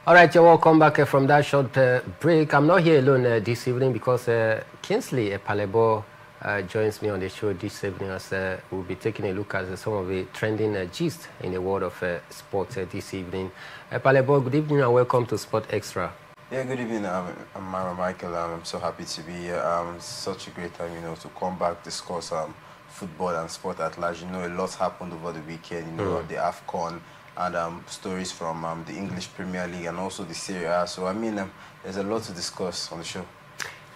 All right, you're welcome back from that short break. I'm not here alone this evening because Kingsley Palebo joins me on the show this evening as we'll be taking a look at some of the trending gist in the world of sport this evening. Palebo, good evening and welcome to Sport Extra. Yeah, good evening. I'm Michael. I'm so happy to be here. Such a great time, to come back, discuss football and sport at large. A lot happened over the weekend. The AFCON and stories from the English Premier League and also the Serie A. So, there's a lot to discuss on the show.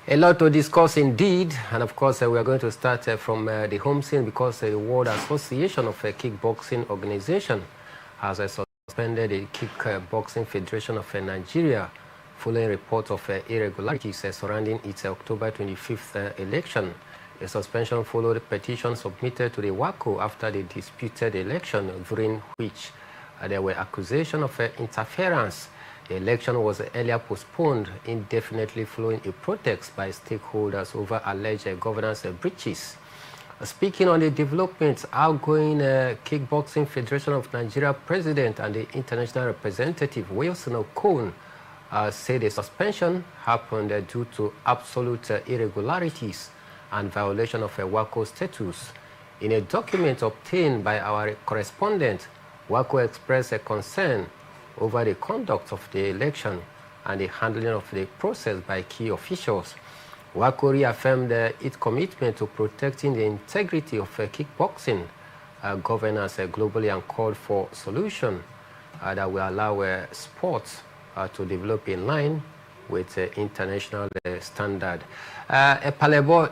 A lot to discuss indeed. And of course, we are going to start from the home scene because the World Association of Kickboxing Organization has suspended the Kickboxing Federation of Nigeria following reports of irregularities surrounding its October 25th election. The suspension followed a petition submitted to the WACO after the disputed election, during which there were accusations of interference. The election was earlier postponed indefinitely following a protest by stakeholders over alleged governance breaches. Speaking on the developments, outgoing Kickboxing Federation of Nigeria president and the international representative Wilson Okon said the suspension happened due to absolute irregularities and violation of a WACO status. In a document obtained by our correspondent, WACO expressed a concern over the conduct of the election and the handling of the process by key officials. WACO reaffirmed its commitment to protecting the integrity of kickboxing governance globally and called for solutions that will allow sports to develop in line with international standard. Palebo,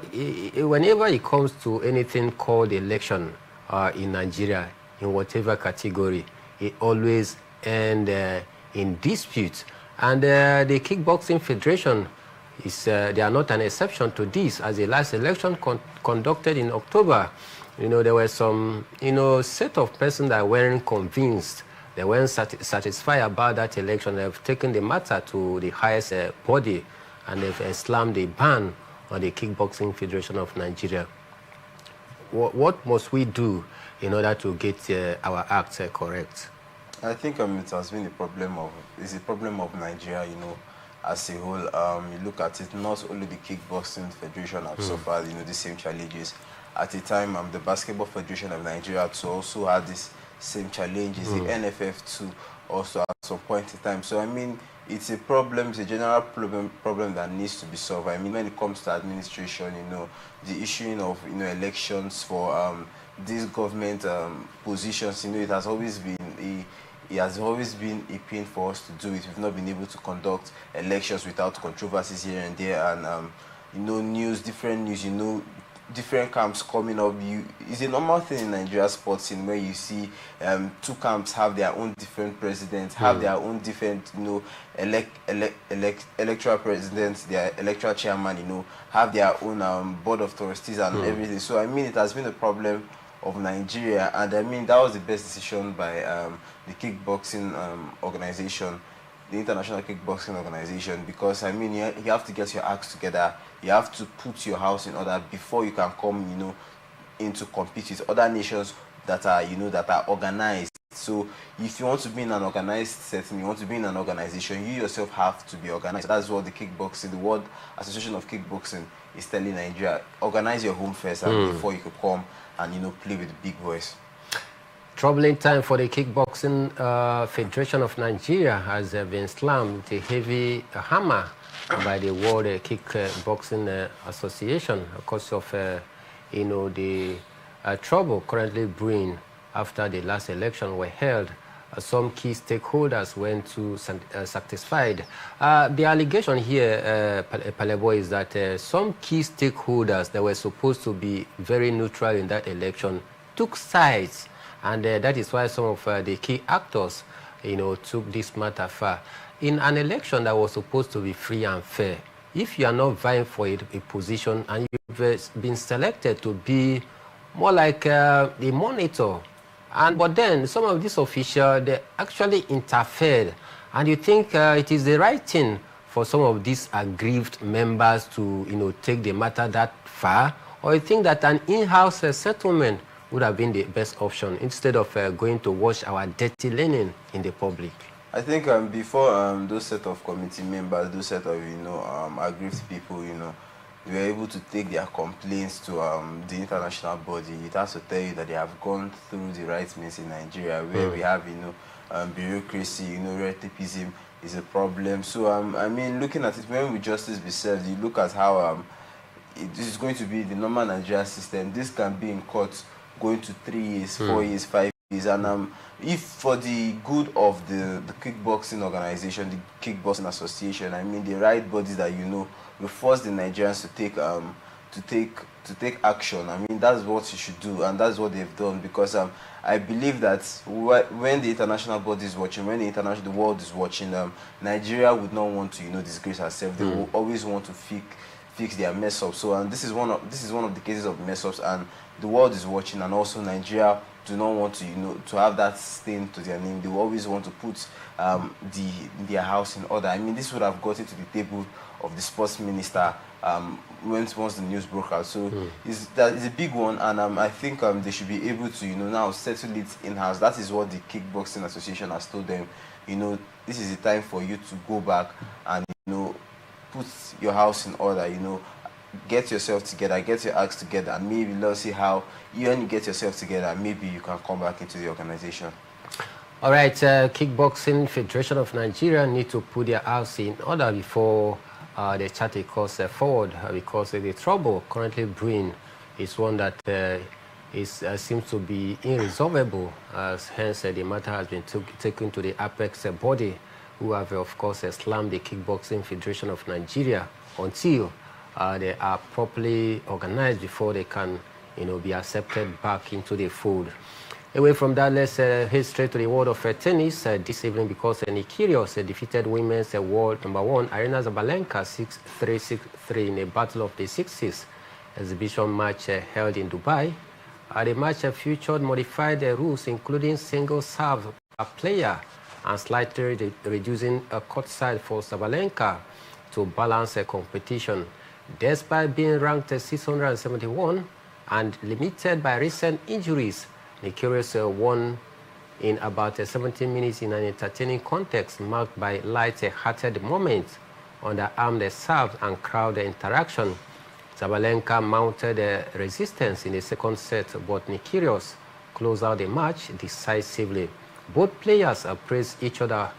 whenever it comes to anything called election in Nigeria, in whatever category, it always ends in dispute. And the Kickboxing Federation they are not an exception to this. As the last election conducted in October, there were some, set of persons that weren't convinced. They weren't satisfied about that election. They've taken the matter to the highest body and they've slammed a ban on the Kickboxing Federation of Nigeria. What must we do in order to get our act correct? I think it has been a problem of Nigeria, as a whole. You look at it, not only the Kickboxing Federation have suffered, the same challenges. At the time, the Basketball Federation of Nigeria too also had this same challenges. The NFF too also at some point in time. So it's a problem, it's a general problem that needs to be solved. When it comes to administration, the issuing of elections for these government positions, it has always been a pain for us to do it. We've not been able to conduct elections without controversies here and there, and different news, different camps coming up. It's a normal thing in Nigeria sports scene where you see two camps have their own different presidents, have their own different, electoral presidents, their electoral chairman, have their own board of trustees and everything. So it has been a problem of Nigeria, and that was the best decision by the kickboxing organization, the International Kickboxing Organization, because you have to get your acts together, you have to put your house in order before you can come in to compete with other nations that are that are organized. So if you want to be in an organized setting, you want to be in an organization, you yourself have to be organized. That's what the World Association of Kickboxing is telling Nigeria. Organize your home first and before you could come and play with the big boys. Troubling time for the Kickboxing Federation of Nigeria has been slammed with a heavy hammer by the World Kickboxing Association because of the trouble currently brewing after the last election were held. Some key stakeholders went to satisfied. The allegation here, Palebo, is that some key stakeholders that were supposed to be very neutral in that election took sides, and that is why some of the key actors, took this matter far. In an election that was supposed to be free and fair, if you are not vying for a position and you've been selected to be more like a monitor, but then some of these officials, they actually interfered, and you think it is the right thing for some of these aggrieved members to take the matter that far, or you think that an in-house settlement would have been the best option instead of going to wash our dirty linen in the public? I think before those set of committee members, those set of aggrieved people, they were able to take their complaints to the international body. It has to tell you that they have gone through the right means in Nigeria, where we have bureaucracy, red tapeism is a problem. So I mean, looking at it, when will justice be served? You look at how it is going to be the normal Nigerian system. This can be in court going to 3 years, 4 years, 5 years, and if for the good of the kickboxing organization, the kickboxing association, I mean the right bodies that will force the Nigerians to take action. I mean that's what you should do, and that's what they've done, because I believe that when the international body is watching, when the world is watching, Nigeria would not want to disgrace herself. They will always want to fix their mess up. So and this is one of the cases of mess ups, and the world is watching, and also Nigeria do not want to to have that stain to their name. They will always want to put their house in order. I mean, this would have got it to the table of the sports minister once the news broke out. So it's a big one, and I think they should be able to now settle it in house. That is what the Kickboxing Association has told them. This is the time for you to go back and put your house in order. Get yourself together, get your acts together, and maybe let's see how when you get yourself together, maybe you can come back into the organization. All right, Kickboxing Federation of Nigeria need to put their house in order before they chart a course forward, because the trouble currently brewing is one that seems to be irresolvable. Hence, the matter has been taken to the apex body, who have, of course, slammed the Kickboxing Federation of Nigeria until they are properly organized before they can, be accepted back into the fold. Away from that, let's head straight to the world of tennis this evening, because Nikirios defeated women's world #1 Aryna Sabalenka 6-3, 6-3 in a battle of the sixes exhibition match held in Dubai. The match featured modified rules, including single serve per player and slightly reducing a court side for Sabalenka to balance a competition. Despite being ranked 671 and limited by recent injuries, Nikirios won in about 17 minutes in an entertaining context marked by light-hearted moments, underarmed serve and crowd interaction. Sabalenka mounted resistance in the second set, but Nikirios closed out the match decisively. Both players praised each other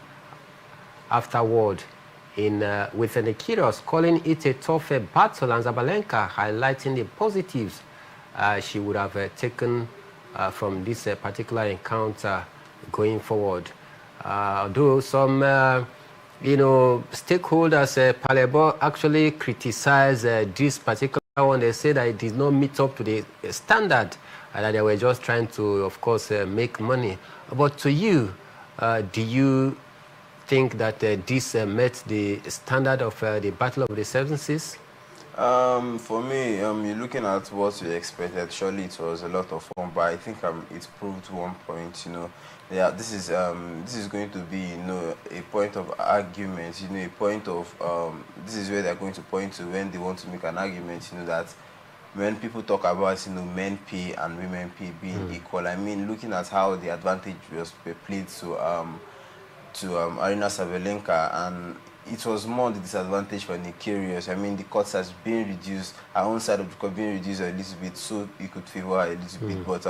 afterward, with Nikirios calling it a tough battle, and Sabalenka highlighting the positives she would have taken from this particular encounter going forward. Though some stakeholders, Palebo, actually criticized this particular one. They said that it did not meet up to the standard, and that they were just trying to, of course, make money. But to you, do you think that this met the standard of the Battle of the Seven Seas? For me, you're looking at what we expected. Surely it was a lot of fun, but I think it proved one point. Yeah, this is going to be a point of argument. A point of this is where they're going to point to when they want to make an argument. That when people talk about men pay and women pay being equal, I mean, looking at how the advantage was played to Aryna Sabalenka, and it was more the disadvantage for Nikirios. I mean, the court has been reduced, her own side of the court being reduced a little bit, so it could favor her a little bit. But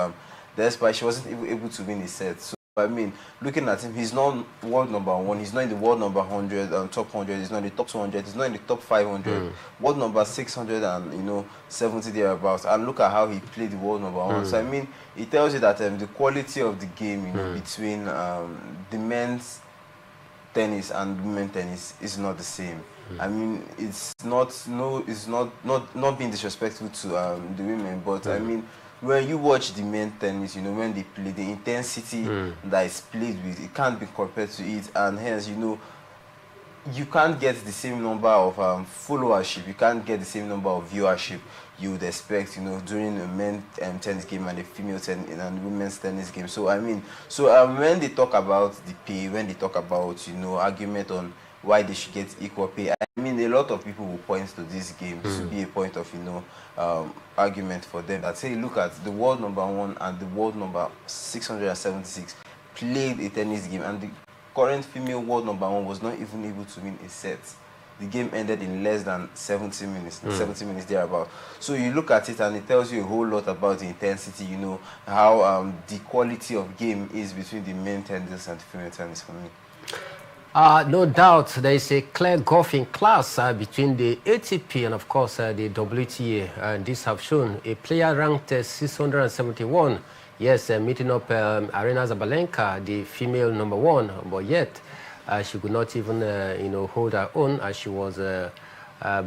despite she wasn't able to win the set. So I mean, looking at him, he's not world #1. He's not in the world number 100, top 100. He's not in the top 200. He's not in the top 500. World number 670 thereabouts. And look at how he played the world #1. So I mean, it tells you that the quality of the game, between the men's tennis and women's tennis is not the same. I mean, it's not being disrespectful to the women, but I mean, when you watch the men tennis, when they play, the intensity that is played with, it can't be compared to it, and hence, you can't get the same number of followership, you can't get the same number of viewership you would expect, during a men's tennis game and a female tennis and women's tennis game. So I mean, when they talk about the pay, when they talk about argument on why they should get equal pay, I mean, a lot of people will point to this game to be a point of argument for them. That say, look at the world #1 and the world number 676 played a tennis game, and the current female world #1 was not even able to win a set. The game ended in less than 70 minutes, 70 minutes thereabout. So you look at it and it tells you a whole lot about the intensity, you know, how the quality of game is between the men tennis and the female tennis for me. No doubt there is a clear golfing class between the ATP and of course the WTA, and these have shown a player ranked 671, yes, meeting up Arina Zabalenka, the female #1, but yet she could not even hold her own as she was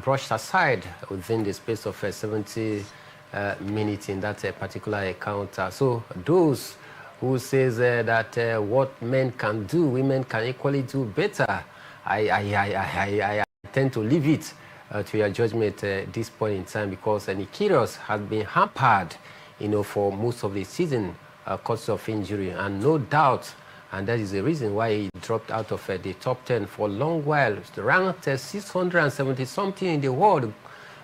brushed aside within the space of 70 minutes in that particular encounter. So those who says that what men can do, women can equally do better, I tend to leave it to your judgment at this point in time, because Nikiros has been hampered, for most of the season cause of injury, and no doubt, and that is the reason why he dropped out of the top 10 for a long while, ranked 670 something in the world,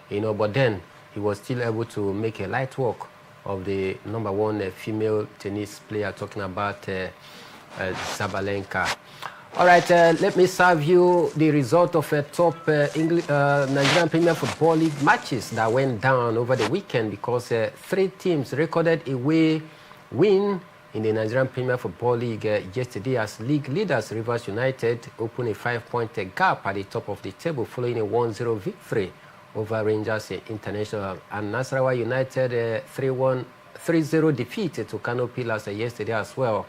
but then he was still able to make a light work of the #1 female tennis player, talking about Zabalenka. All right, let me serve you the result of top Nigerian Premier Football League matches that went down over the weekend, because 3 teams recorded a win in the Nigerian Premier Football League yesterday, as league leaders Rivers United opened a 5-point gap at the top of the table following a 1-0 victory over Rangers International, and Nasarawa United 3-0 defeat to Kano Pillars yesterday as well.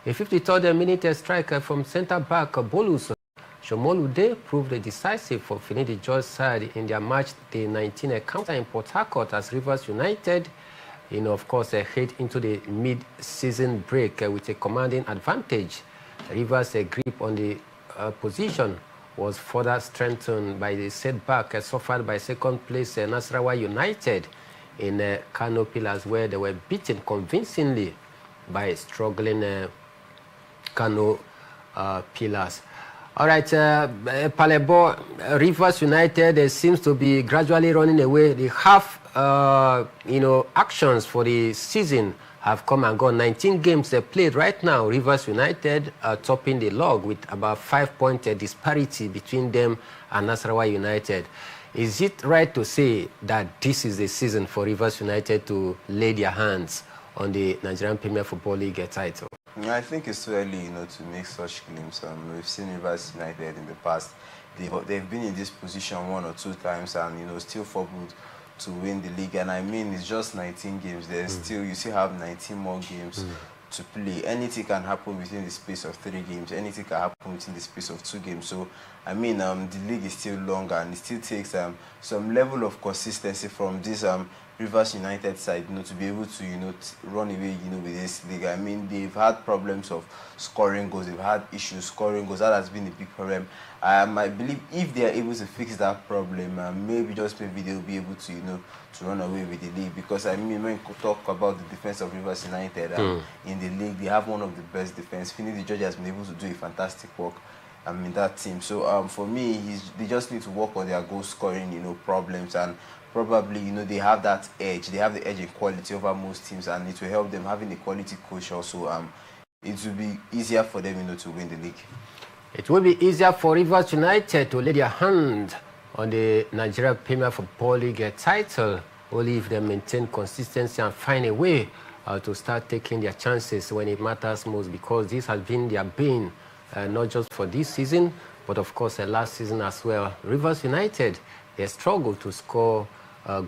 A 53rd minute strike from centre-back Bolus Shomolude proved decisive for Finidi George's side in their match day 19 encounter in Port Harcourt, as Rivers United, of course, head into the mid-season break with a commanding advantage. Rivers' grip on the position was further strengthened by the setback suffered by second-place Nasarawa United in Kano Pillars, where they were beaten convincingly by struggling Kano Pillars. All right, Palebo, Rivers United seems to be gradually running away. They have, actions for the season have come and gone. 19 games played right now. Rivers United topping the log with about 5-point disparity between them and Nasarawa United. Is it right to say that this is the season for Rivers United to lay their hands on the Nigerian Premier Football League title? I think it's too early, to make such claims. We've seen Rivers United in the past. They've been in this position 1 or 2 times and, still fumbled to win the league. And I mean, it's just 19 games. You still have 19 more games to play. Anything can happen within the space of 3 games. Anything can happen within the space of 2 games. So, I mean, the league is still longer, and it still takes some level of consistency from this Rivers United side, to be able to, run away, with this league. I mean, they've had problems of scoring goals. They've had issues scoring goals. That has been a big problem. I believe if they are able to fix that problem, maybe they'll be able to, to run away with the league. Because I mean, when you talk about the defense of Rivers United in the league, they have one of the best defense. Finidi George has been able to do a fantastic work in that team. So for me, they just need to work on their goal scoring, problems, and probably, they have that edge. They have the edge in quality over most teams, and it will help them having a quality coach also. It will be easier for them, to win the league. It will be easier for Rivers United to lay their hand on the Nigeria Premier Football League title, only if they maintain consistency and find a way to start taking their chances when it matters most, because this has been their bane, not just for this season, but of course last season as well. Rivers United, they struggle to score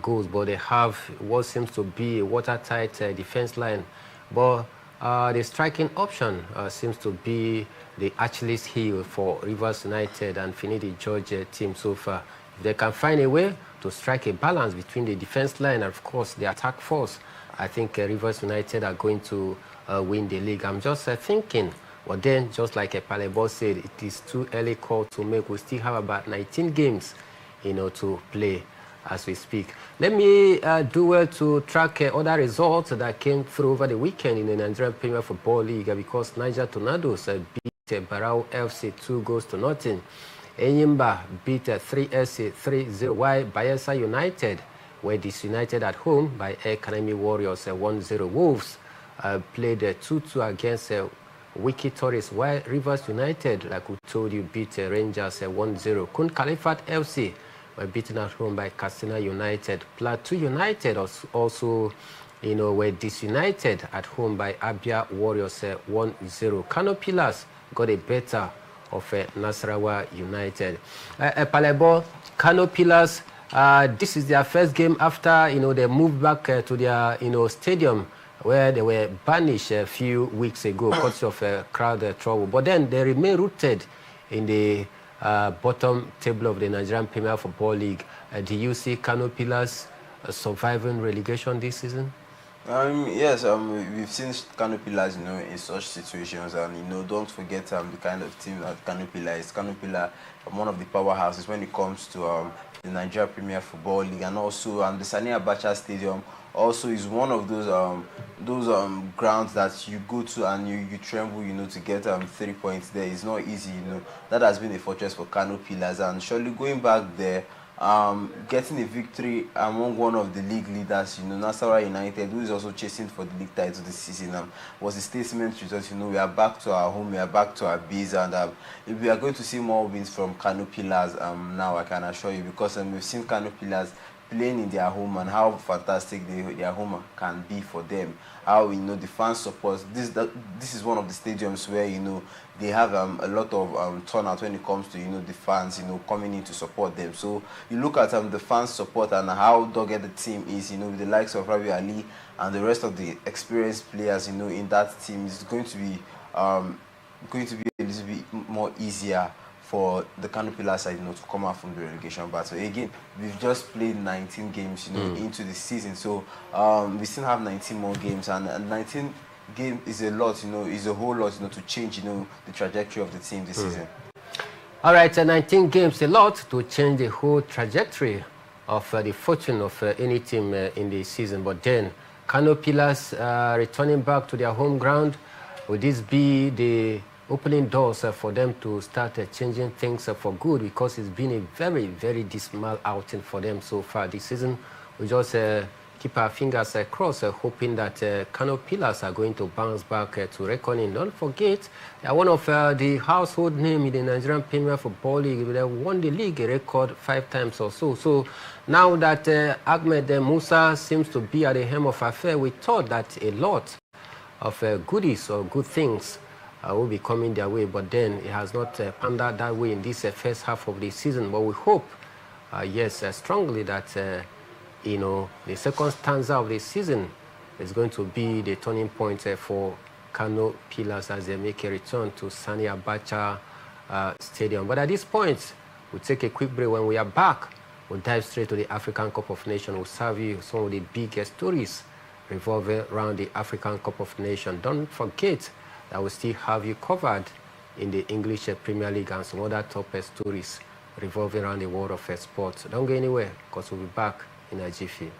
goals, but they have what seems to be a watertight defense line. But the striking option seems to be the Achilles heel for Rivers United and Finidi George team so far. If they can find a way to strike a balance between the defense line and, of course, the attack force, I think Rivers United are going to win the league. I'm just thinking, but then, just like Palebo said, it is too early call to make. We still have about 19 games, to play as we speak. Let me do well to track other results that came through over the weekend in the Nigerian Premier Football League, because Niger Tornadoes beat Barao FC 2-0. Enyimba beat 3SC 3-0, while Bayelsa United were disunited at home by Academy Warriors 1-0. Wolves played 2-2 against Wiki Torres, while Rivers United, like we told you, beat Rangers 1-0. Kun Khalifat FC were beaten at home by Katsina United. Plateau United also were disunited at home by Abia Warriors 1-0. Kano Pillars got a better of Nasarawa United. Palebo, Kano Pillars, this is their first game after they moved back to their stadium where they were banished a few weeks ago because of crowd trouble. But then they remain rooted in the bottom table of the Nigerian Premier Football League. Do you see Kano Pillars surviving relegation this season? Yes, we've seen Kano Pillars, in such situations, and don't forget the kind of team that Kano Pillar is. Kano Pillar, one of the powerhouses when it comes to the Nigeria Premier Football League, and also the Sani Abacha Stadium also is one of those grounds that you go to and you tremble, to get 3 points there. It's not easy, That has been a fortress for Kano Pillars, and surely going back there, getting a victory among one of the league leaders, Nasarawa United, who is also chasing for the league title this season, was a statement result. We are back to our home, we are back to our base, and we are going to see more wins from Kano Pillars now, I can assure you, because we've seen Kano Pillars playing in their home and how fantastic their home can be for them. How the fan support. This is one of the stadiums where they have a lot of turnout when it comes to the fans coming in to support them. So you look at the fan support and how dogged the team is. With the likes of Rabi Ali and the rest of the experienced players in that team, is going to be a little bit more easier for the Kano Pillars side, to come out from the relegation battle. Again, we've just played 19 games, into the season, so we still have 19 more games, and 19 games is a lot, is a whole lot, to change, the trajectory of the team this season. All right, 19 games, a lot to change the whole trajectory of the fortune of any team in the season. But then, Kano Pillars returning back to their home ground, would this be the opening doors for them to start changing things for good? Because it's been a very, very dismal outing for them so far this season. We just keep our fingers crossed, hoping that Kano Pillars are going to bounce back to reckoning. Don't forget, they are one of the household names in the Nigerian Premier Football League. They won the league a record 5 times or so. So now that Ahmed Musa seems to be at the helm of affairs, we thought that a lot of goodies or good things will be coming their way, but then it has not panned out that way in this first half of the season. But we hope, yes, strongly that the second stanza of the season is going to be the turning point for Kano Pillars as they make a return to Sani Abacha Stadium. But at this point, we'll take a quick break. When we are back, we'll dive straight to the African Cup of Nations. We'll serve you some of the biggest stories revolving around the African Cup of Nations. Don't forget that we still have you covered in the English Premier League and some other top stories revolving around the world of sports. Don't go anywhere, because we'll be back in a jiffy.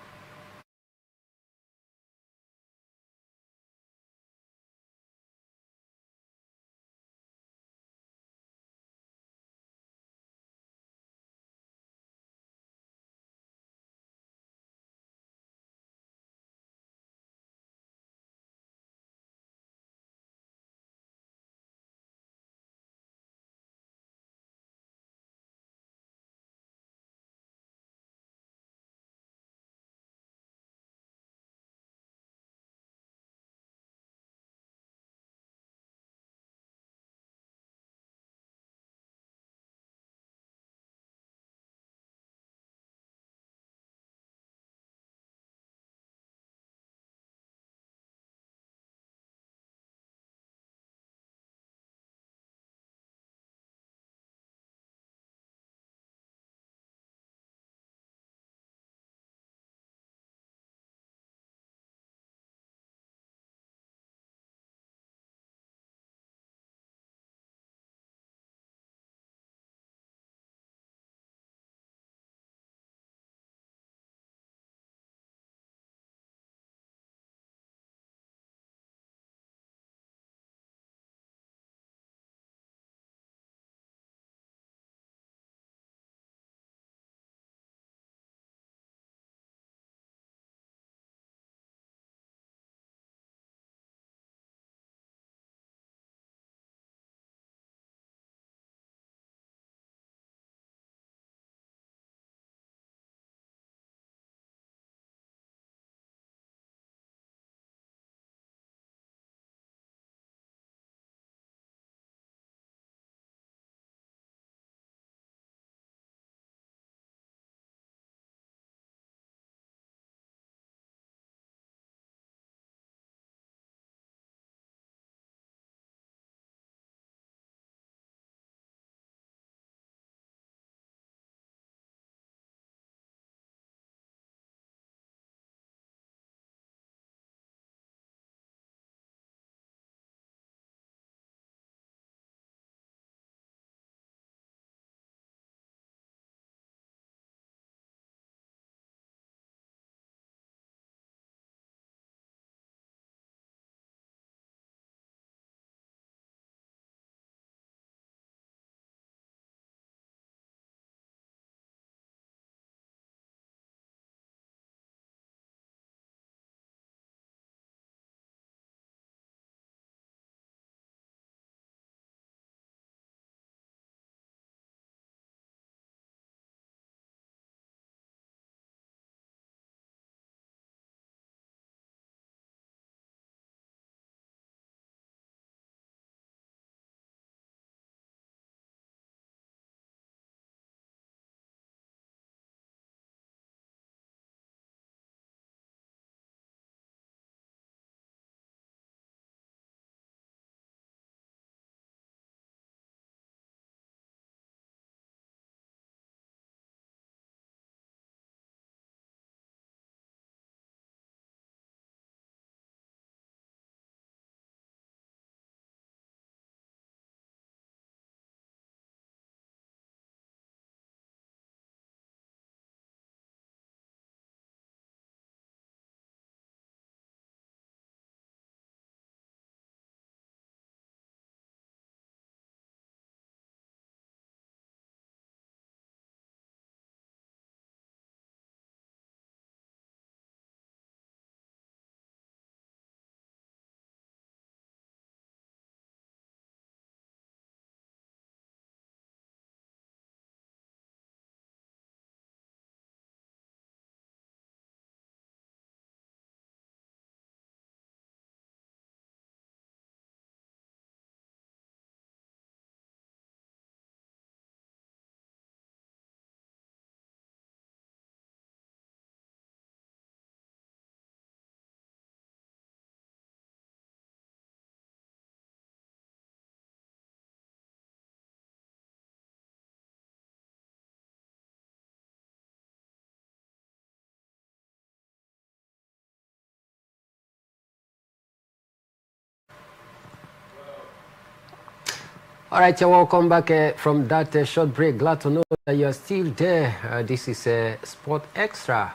All right, welcome back from that short break. Glad to know that you are still there. This is Sport Extra,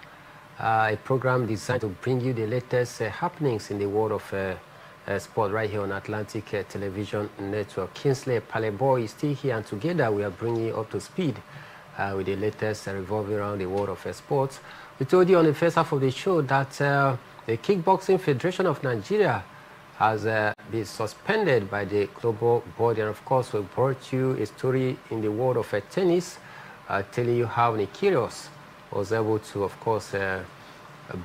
a program designed to bring you the latest happenings in the world of sport right here on Atlantic Television Network. Kingsley Paleboy is still here, and together we are bringing you up to speed with the latest revolving around the world of sports. We told you on the first half of the show that the Kickboxing Federation of Nigeria has been suspended by the global body. And of course, we brought you a story in the world of tennis, telling you how Nikirios was able to, of course,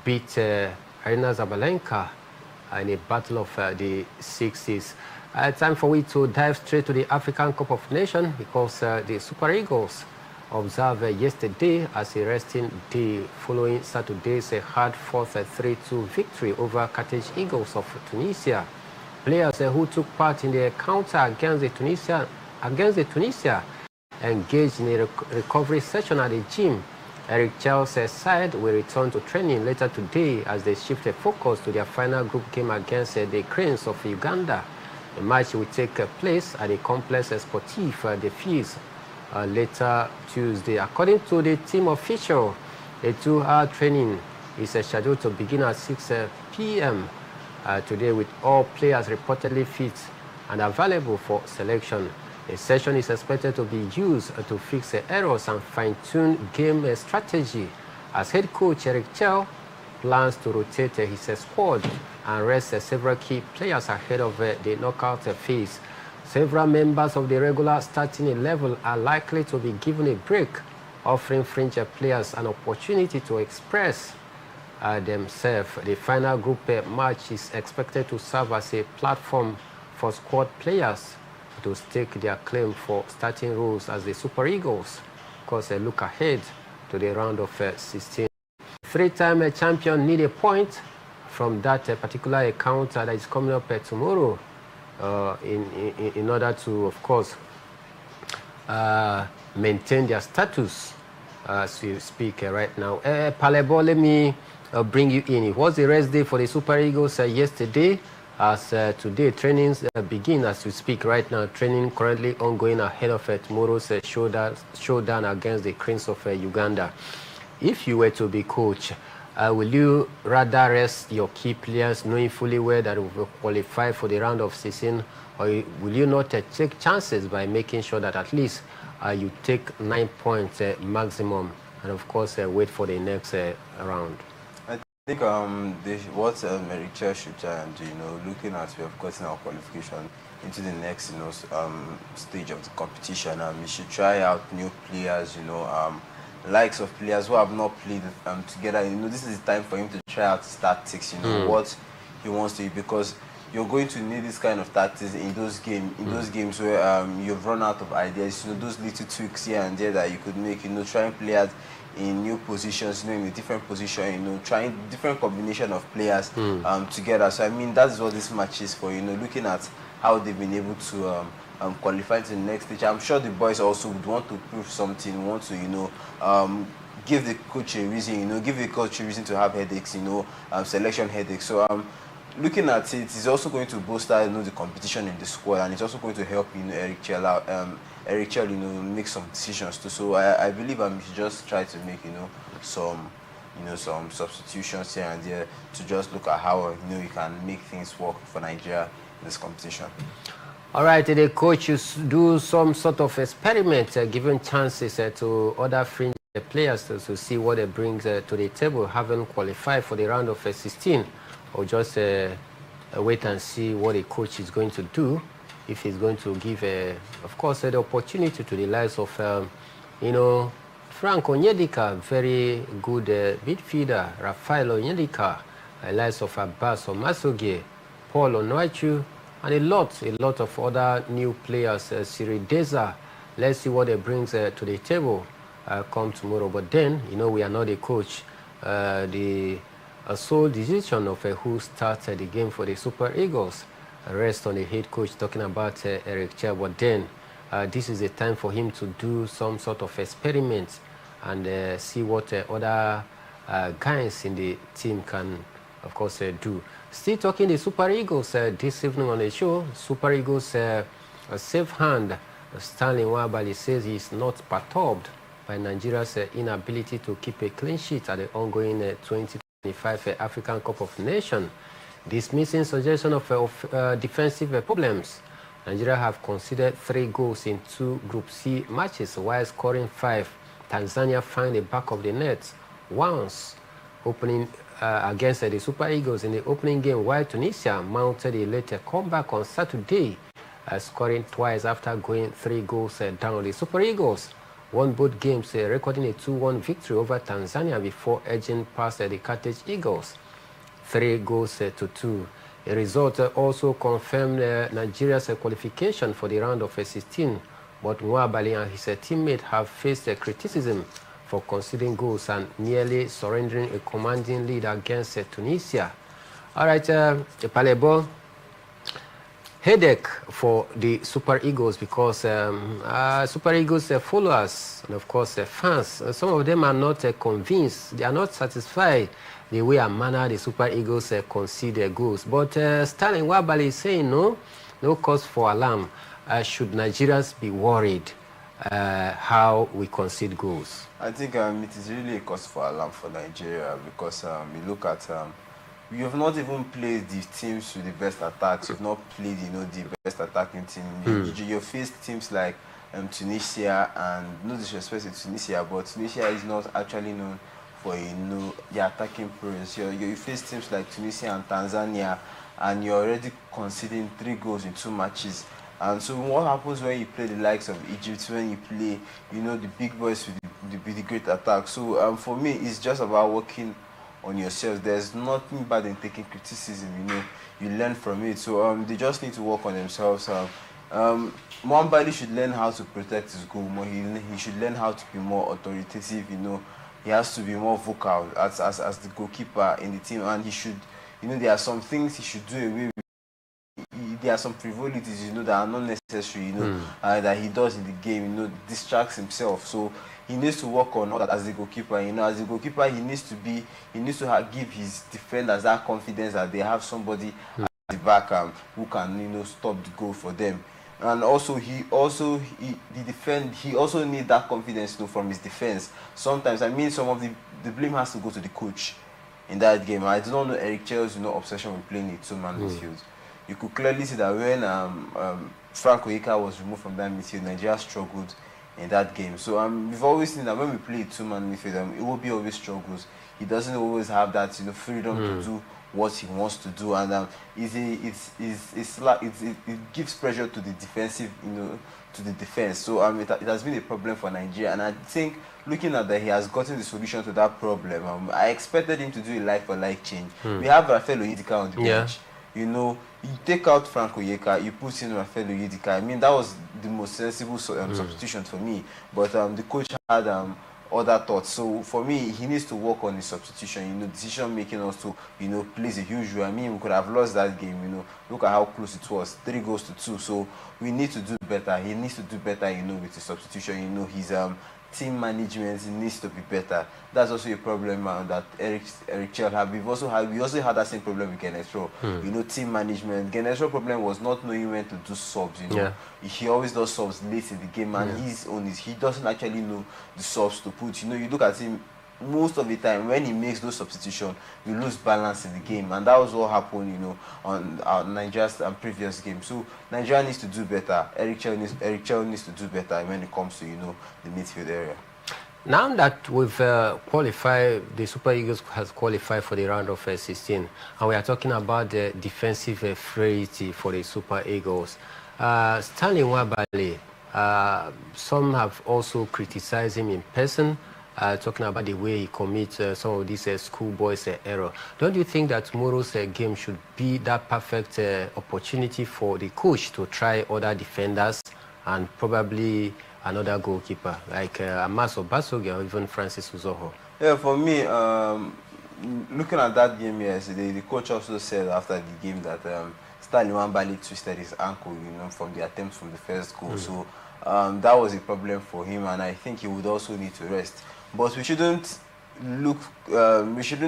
beat Arina Zabalenka in a battle of the 60s. Time for we to dive straight to the African Cup of Nations, because the Super Eagles observed yesterday as a resting day following Saturday's hard-fought 3-2 victory over Carthage Eagles of Tunisia. Players who took part in the encounter against Tunisia engaged in a recovery session at the gym. Eric Chelsea's side will return to training later today as they shift their focus to their final group game against the Cranes of Uganda. The match will take place at the Complex Sportif de Fils later Tuesday. According to the team official, the 2-hour training is scheduled to begin at 6 p.m. Today, with all players reportedly fit and available for selection. The session is expected to be used to fix errors and fine-tune game strategy, as head coach Eric Chel plans to rotate his squad and rest several key players ahead of the knockout phase. Several members of the regular starting 11 are likely to be given a break, offering fringe players an opportunity to express themselves. The final group match is expected to serve as a platform for squad players to stake their claim for starting roles as the Super Eagles, of course, look ahead to the round of 16. Three-time champion need a point from that particular encounter that is coming up tomorrow in order to, of course, maintain their status as we speak right now. Palebo, let me bring you in. It was the rest day for the Super Eagles yesterday. As today trainings begin as we speak right now. Training currently ongoing ahead of tomorrow's showdown against the Cranes of Uganda. If you were to be coach, will you rather rest your key players knowing fully well that will qualify for the round of 16, or will you not take chances by making sure that at least you take 9 points maximum, and of course wait for the next round? I think what Eric Chel should try and do, looking at we have gotten our qualification into the next, stage of the competition, we should try out new players, likes of players who have not played together. This is the time for him to try out his tactics, what he wants to do, because you're going to need this kind of tactics in those games where you've run out of ideas, those little tweaks here and there that you could make, trying players in new positions, in a different position, trying different combination of players together. So I mean, that's what this match is for, looking at how they've been able to qualify to the next stage. I'm sure the boys also would want to prove something, want to, give the coach a reason, give the coach a reason to have headaches, selection headaches. So looking at it, it's also going to bolster, the competition in the squad, and it's also going to help, Eric Chel out. Eric Chel, make some decisions too. So I believe we should just try to make, some substitutions here and there to just look at how, you can make things work for Nigeria in this competition. All right, the coach should do some sort of experiment, giving chances to other fringe players to see what they bring to the table, having qualified for the round of 16, or just wait and see what the coach is going to do. If he's going to give, of course, the opportunity to the likes of, Frank Onyedika, very good midfielder, Rafael Onyedika, the likes of Abbas Omasoge, Paul Onwaichu, and a lot of other new players, Siri Deza. Let's see what they brings to the table come tomorrow. But then, we are not a coach. The sole decision of who starts the game for the Super Eagles rest on the head coach, talking about Eric Chel. But then this is a time for him to do some sort of experiment and see what other guys in the team can, of course, do. Still talking the Super Eagles this evening on the show. Super Eagles a safe hand. Stanley Nwabali says he is not perturbed by Nigeria's inability to keep a clean sheet at the ongoing 2025 African Cup of Nations, dismissing suggestion of defensive problems. Nigeria have conceded 3 goals in 2 Group C matches while scoring 5. Tanzania found the back of the net once, opening against the Super Eagles in the opening game, while Tunisia mounted a later comeback on Saturday, scoring twice after going 3 goals down. The Super Eagles won both games, recording a 2-1 victory over Tanzania before edging past the Carthage Eagles 3 goals to 2. A result also confirmed Nigeria's qualification for the round of 16, but Nwabali and his teammate have faced criticism for conceding goals and nearly surrendering a commanding lead against Tunisia. All right, Palebo, headache for the Super Eagles because Super Eagles followers and of course fans, some of them are not convinced, they are not satisfied the way and manner the Super Eagles concede their goals. But Stanley Nwabali is saying no cause for alarm. Should Nigerians be worried how we concede goals? I think it is really a cause for alarm for Nigeria because you look at we have not even played the teams with the best attacks. We've not played, the best attacking team. You faced teams like Tunisia, and no disrespect to Tunisia, but Tunisia is not actually known for the attacking prowess. You face teams like Tunisia and Tanzania, and you're already conceding 3 goals in 2 matches. And so what happens when you play the likes of Egypt, when you play, the big boys with the great attack? So for me, it's just about working on yourself. There's nothing bad in taking criticism, you learn from it. So they just need to work on themselves. Nwabali should learn how to protect his goal more. He should learn how to be more authoritative, He has to be more vocal as the goalkeeper in the team, and he should, there are some things he should do away with. There are some frivolities, that are not necessary, that he does in the game, distracts himself. So he needs to work on that as a goalkeeper. As a goalkeeper, he needs to give his defenders that confidence that they have somebody at the back who can, stop the goal for them. And also, he also needs that confidence from his defense. Sometimes, some of the blame has to go to the coach in that game. I do not know Eric Chell's obsession with playing a 2-man midfield. You could clearly see that when Frank Oyeka was removed from that midfield, Nigeria struggled in that game. So we've always seen that when we play a 2-man midfield, it will be always struggles. He doesn't always have that freedom to do what he wants to do, and it gives pressure to the defensive, to the defense. So it has been a problem for Nigeria, and I think looking at that, he has gotten the solution to that problem. I expected him to do a like-for-like change. We have Rafael Oyedika on the bench. You take out Frank Oyeka, you put in Rafael Oyedika. That was the most sensible substitution for me. But the coach had other thoughts. So for me, he needs to work on his substitution. Decision making also, plays a huge role. We could have lost that game. Look at how close it was, 3 goals to 2. So we need to do better. He needs to do better, with his substitution. His team management needs to be better. That's also a problem that Eric Chell had. We also had that same problem with Genetro. Team management. Genetro problem was not knowing when to do subs. He always does subs late in the game, and he doesn't actually know the subs to put. You look at him most of the time when he makes those substitutions, we lose balance in the game, and that was what happened, on Nigeria's previous game. So Nigeria needs to do better. Eric Chell needs to do better when it comes to the midfield area. Now that we've qualified, the Super Eagles has qualified for the round of 16, and we are talking about the defensive frailty for the Super Eagles. Stanley Nwabali, some have also criticized him in person, talking about the way he commits some of these schoolboys error. Don't you think that tomorrow's game should be that perfect opportunity for the coach to try other defenders and probably another goalkeeper like Amaso Basogi or even Francis Uzoho? Yeah, for me, looking at that game yesterday, the coach also said after the game that Stanley Nwabali twisted his ankle, from the attempt from the first goal. So that was a problem for him, and I think he would also need to rest. But we shouldn't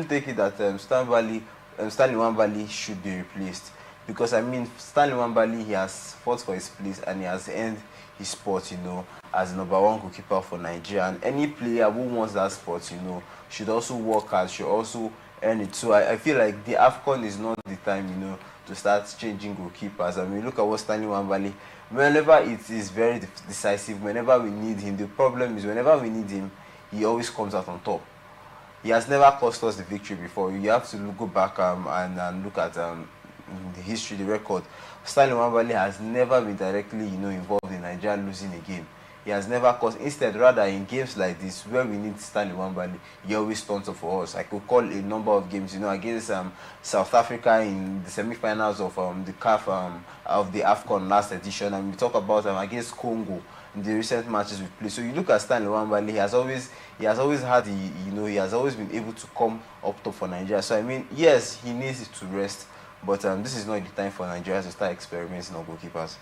take it that Stanley Nwabali should be replaced. because I mean, Stanley Nwabali, he has fought for his place and he has earned his spot, you know, as the #1 goalkeeper for Nigeria. And any player who wants that spot, you know, should also work hard, should also earn it. So I feel like the AFCON is not the time, you know, to start changing goalkeepers. I mean, look at what Stanley Nwabali, whenever it is very decisive, whenever we need him, the problem is whenever we need him, he always comes out on top. He has never cost us the victory before. You have to go back and look at the history, the record. Stanley Nwabali has never been directly, you know, involved in Nigeria losing a game. He has never caused. Instead, rather in games like this where we need Stanley Nwabali, he always turns up for us. I could call a number of games, you know, against South Africa in the semi-finals of the CAF of the AFCON last edition, and we talk about against Congo in the recent matches we played. So you look at Stanley Nwabali, he has always had he has always been able to come up top for Nigeria. So I mean, yes, he needs to rest, but this is not the time for Nigeria to start experimenting on goalkeepers.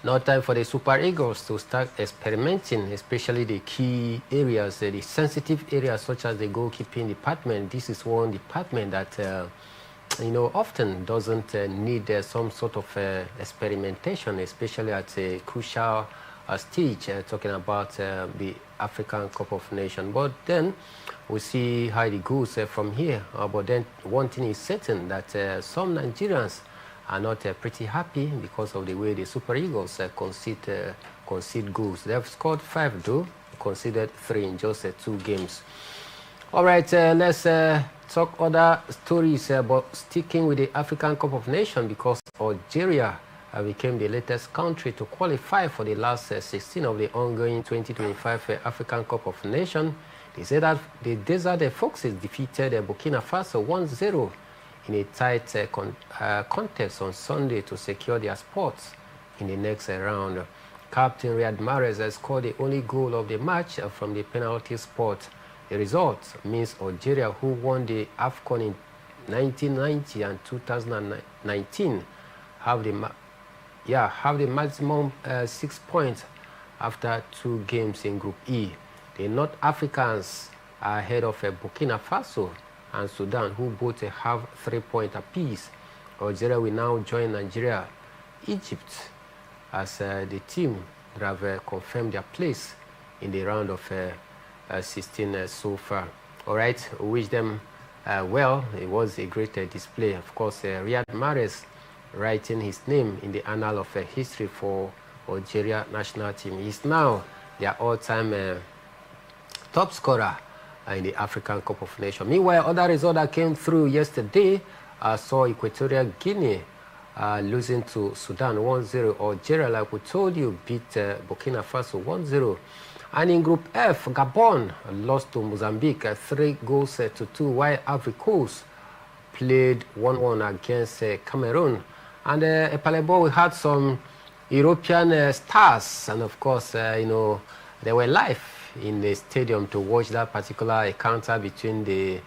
Now time for the Super Eagles to start experimenting, especially the key areas, the sensitive areas such as the goalkeeping department. This is one department that you know, often doesn't need some sort of experimentation, especially at a crucial stage, talking about the African Cup of Nations. But then we see how it goes from here. But then one thing is certain, that some Nigerians are not pretty happy because of the way the Super Eagles concede goals. They have scored 5 though, conceded 3 in just 2 games. All right, let's talk other stories, but sticking with the African Cup of Nations, because Algeria became the latest country to qualify for the last 16 of the ongoing 2025 African Cup of Nations. They said that the Desert Foxes defeated Burkina Faso 1-0 in a tight contest on Sunday to secure their spots in the next round. Captain Riyad Mahrez scored the only goal of the match from the penalty spot. The result means Algeria, who won the AFCON in 1990 and 2019, have the maximum 6 points after 2 games in Group E. The North Africans are ahead of Burkina Faso and Sudan, who both have 3 points apiece. Algeria will now join Nigeria, Egypt, as the team that have confirmed their place in the round of 16 so far. All right, we wish them well. It was a great display. Of course, Riyad Mahrez writing his name in the annal of history for Algeria national team. He's now their all-time top scorer in the African Cup of Nations. Meanwhile, other results that came through yesterday saw Equatorial Guinea losing to Sudan 1-0. Algeria, like we told you, beat Burkina Faso 1-0. And in Group F, Gabon lost to Mozambique 3-2, while Ivory Coast played 1-1 against Cameroon. And at Palebo, we had some European stars, and of course, you know, they were live in the stadium to watch that particular encounter between the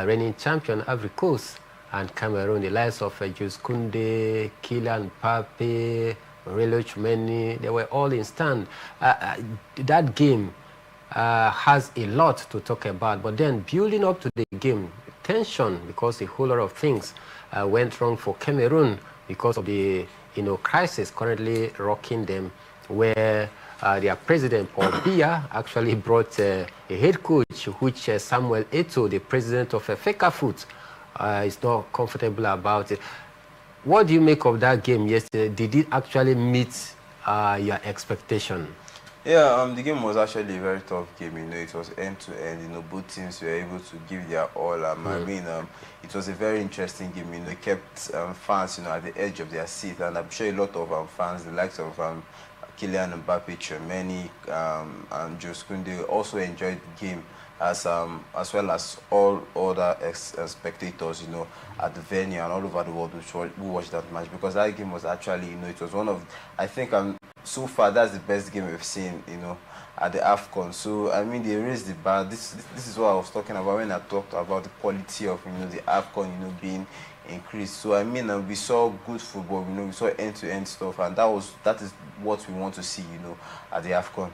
reigning champion Ivory Coast and Cameroon. The likes of Jules Koundé, Kylian Mbappé, Aurelio Tchouameni, they were all in stand. That game has a lot to talk about, but then building up to the game, tension, because a whole lot of things went wrong for Cameroon because of the crisis currently rocking them, where their president, Paul Biya, actually brought a head coach, which Samuel Eto'o, the president of FECAFOOT, is not comfortable about it. What do you make of that game yesterday? Did it actually meet your expectation? Yeah, the game was actually a very tough game. You know, it was end-to-end. You know, both teams were able to give their all. I mean, it was a very interesting game. You know, it kept fans, you know, at the edge of their seat, and I'm sure a lot of fans, the likes of Kylian Mbappé, Tchouameni, and Jules Koundé, also enjoyed the game, as well as all other spectators, you know, at the venue and all over the world who watched that match, because that game was actually, you know, it was one of, I think, so far that's the best game we've seen, you know, at the AFCON. So I mean, they raised the bar. This is what I was talking about when I talked about the quality of, you know, the AFCON, you know, being increased. So I mean, we saw good football, you know, we saw end-to-end stuff, and that is what we want to see, you know, at the AFCON.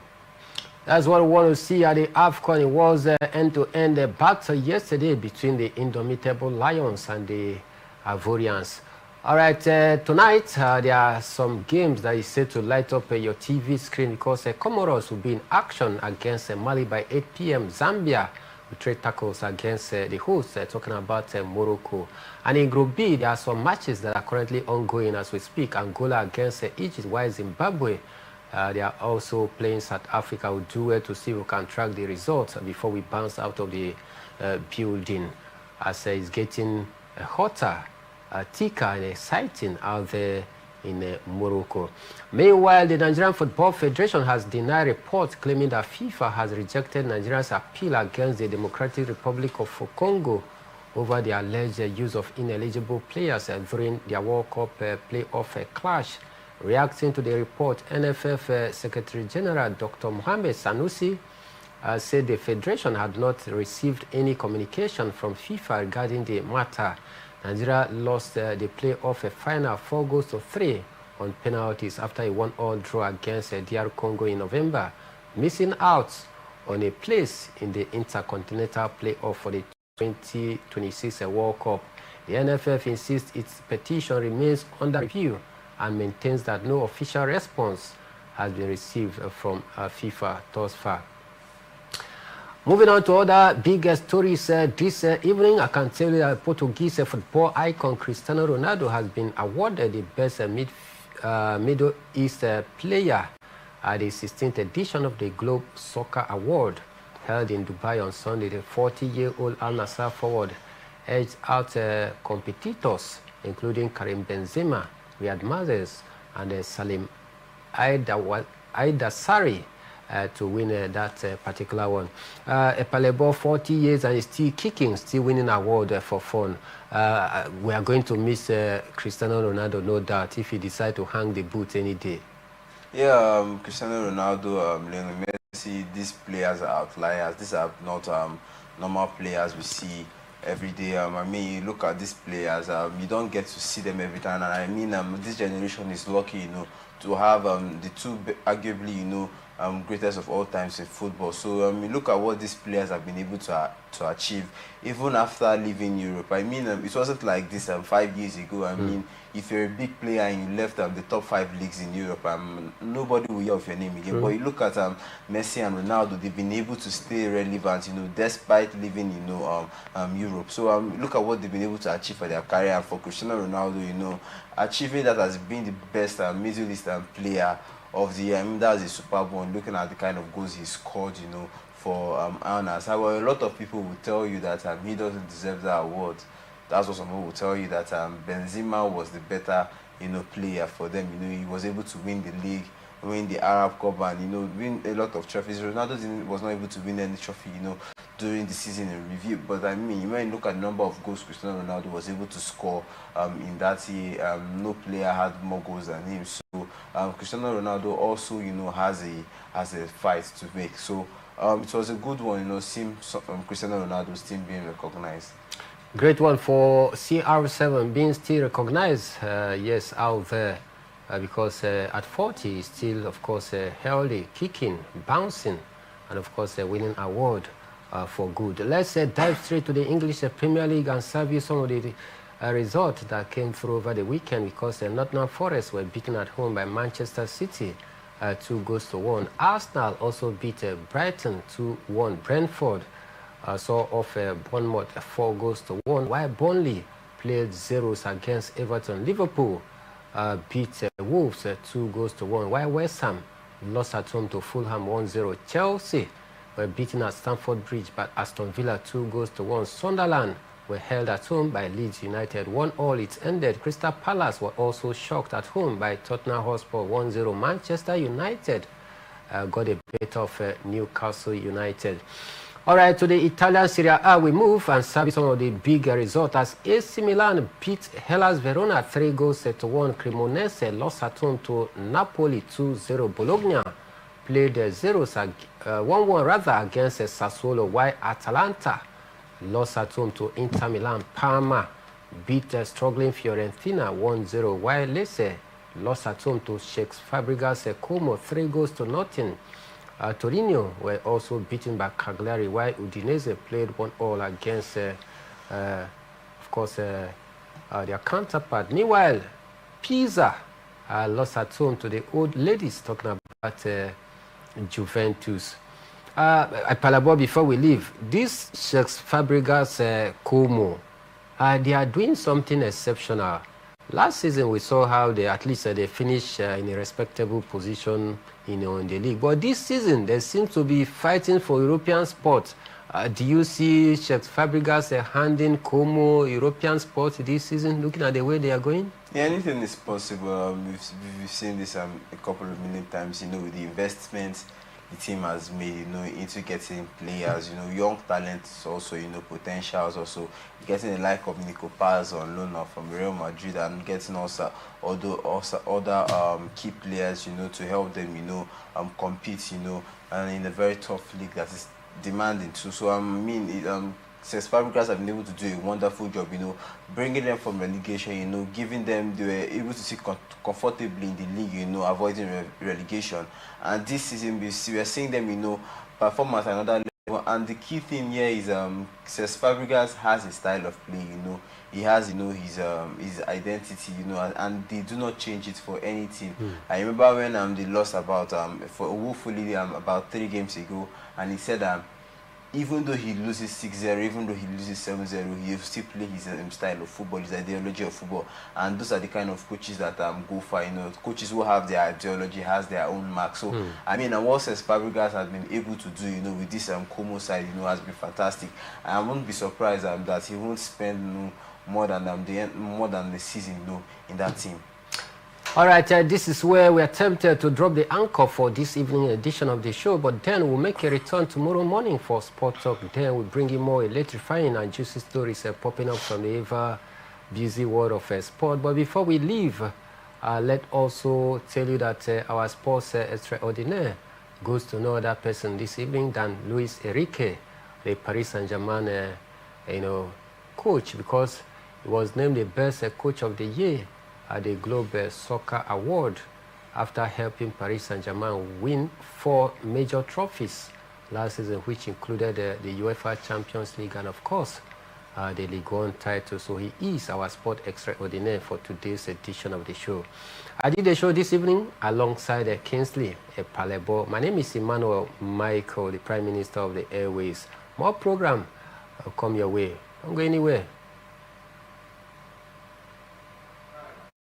That's what we want to see at the AFCON. It was end-to-end battle yesterday between the Indomitable Lions and the Ivorians. All right, tonight there are some games that is set to light up your TV screen because Comoros will be in action against Mali by 8 p.m. Zambia with 3 tackles against the hosts, talking about Morocco. And in Group B, there are some matches that are currently ongoing as we speak. Angola against Egypt, while Zimbabwe, they are also playing South Africa. We'll do it to see if we can track the results before we bounce out of the building as it's getting hotter. Thicker and exciting out there in Morocco. Meanwhile, the Nigerian Football Federation has denied reports claiming that FIFA has rejected Nigeria's appeal against the Democratic Republic of Congo over the alleged use of ineligible players during their World Cup playoff clash. Reacting to the report, NFF Secretary General Dr. Mohamed Sanusi said the Federation had not received any communication from FIFA regarding the matter. Nigeria lost the playoff final 4-3 on penalties after a 1-1 draw against DR Congo in November, missing out on a place in the Intercontinental Playoff for the 2026 World Cup. The NFF insists its petition remains under review and maintains that no official response has been received from FIFA thus far. Moving on to other big stories this evening, I can tell you that Portuguese football icon Cristiano Ronaldo has been awarded the best Middle East player at the 16th edition of the Globe Soccer Award held in Dubai on Sunday. The 40-year-old Al Nassr forward edged out competitors including Karim Benzema, Riyad Mahrez, and Salim Aidasari to win that particular one. Epalebo, 40 years and still kicking, still winning award for fun. We are going to miss Cristiano Ronaldo, no doubt, if he decides to hang the boots any day. Yeah, Cristiano Ronaldo, Lionel Messi, these players are outliers. These are not normal players we see every day. I mean, you look at these players, you don't get to see them every time. And I mean, this generation is lucky, you know, to have the two, arguably, you know, greatest of all times in football. So you look at what these players have been able to achieve, even after leaving Europe. I mean, it wasn't like this 5 years ago. I mean, if you're a big player and you left the top 5 leagues in Europe, nobody will hear of your name again. But you look at Messi and Ronaldo, they've been able to stay relevant, you know, despite living, you know, Europe. So look at what they've been able to achieve for their career. And for Cristiano Ronaldo, you know, achieving that has been the best Middle Eastern player of the year. I mean, that's a superb one, looking at the kind of goals he scored, you know, for Al Nassr. However, a lot of people will tell you that he doesn't deserve that award. That's what some people will tell you, that Benzema was the better, you know, player for them. You know, he was able to win the league, win the Arab Cup, and, you know, win a lot of trophies. Ronaldo was not able to win any trophy, you know, during the season in review. But I mean, when you look at the number of goals Cristiano Ronaldo was able to score in that year, no player had more goals than him. So Cristiano Ronaldo also, you know, has a fight to make. So it was a good one, you know, seeing Cristiano Ronaldo's team being recognized. Great one for CR7 being still recognized, yes, out there, because at 40 he's still, of course, healthy, kicking, bouncing, and of course winning award for good. Let's dive straight to the English Premier League and serve you some of the results that came through over the weekend, because Nottingham Forest were beaten at home by Manchester City 2-1. Arsenal also beat Brighton 2-1. Brentford saw off Bournemouth 4-1, while Burnley played zeros against Everton. Liverpool beat Wolves 2-1, while West Ham lost at home to Fulham 1-0. Chelsea were beaten at Stamford Bridge by Aston Villa 2-1. Sunderland were held at home by Leeds United 1-1. It ended. Crystal Palace were also shocked at home by Tottenham Hotspur 1-0. Manchester United got a bet of Newcastle United. All right, to the Italian Serie A we move and serve some of the big results as AC Milan beat Hellas Verona 3-1. Cremonese lost at home to Napoli 2-0. Bologna played 1-1 rather against Sassuolo, while Atalanta lost at home to Inter Milan. Parma beat struggling Fiorentina 1-0, while Lecce lost at home to Czech Fabregas Como 3-0. Torino were also beaten by Cagliari, while Udinese played 1-1 against, of course, their counterpart. Meanwhile, Pisa lost at home to the old ladies, talking about Juventus. Palabo, before we leave, this Sheikh Fabregas Como, they are doing something exceptional. Last season, we saw how they at least they finished in a respectable position, in the league. But this season, they seem to be fighting for European spots. Do you see Sheikh Fabregas handing Como European spots this season, looking at the way they are going? Yeah, anything is possible. We've seen this a couple of million times, with the investments the team has made, into getting players, young talents also, potentials also, getting the like of Nico Paz on loan from Real Madrid and getting also other key players, to help them, compete, and in a very tough league that is demanding too. So Cesc Fabregas have been able to do a wonderful job, bringing them from relegation, giving them, they were able to sit comfortably in the league, avoiding relegation. And this season, we are seeing them, perform at another level. And the key thing here is Cesc Fabregas has a style of play, he has, his identity, and they do not change it for any team. I remember when they lost about, woefully about 3 games ago, and he said even though he loses 6-0, even though he loses 7-0, he will still play his style of football, his ideology of football. And those are the kind of coaches that go for, coaches who have their ideology, has their own mark. So, and what Cesc Fabregas has been able to do, with this Como side, has been fantastic. And I won't be surprised that he won't spend more than the season, in that team. All right, this is where we are tempted to drop the anchor for this evening edition of the show, but then we'll make a return tomorrow morning for Sport Talk. Then we'll bring you more electrifying and juicy stories popping up from the ever-busy world of sport. But before we leave, let also tell you that our sports extraordinaire goes to no other person this evening than Luis Enrique, the Paris Saint-Germain coach, because he was named the best coach of the year at the Globe Soccer Award after helping Paris Saint-Germain win 4 major trophies last season, which included the UEFA Champions League and, of course, the Ligue 1 title. So he is our sport extraordinaire for today's edition of the show. I did the show this evening alongside Kingsley Palebo. My name is Emmanuel Michael, the Prime Minister of the Airways. More program will come your way. Don't go anywhere.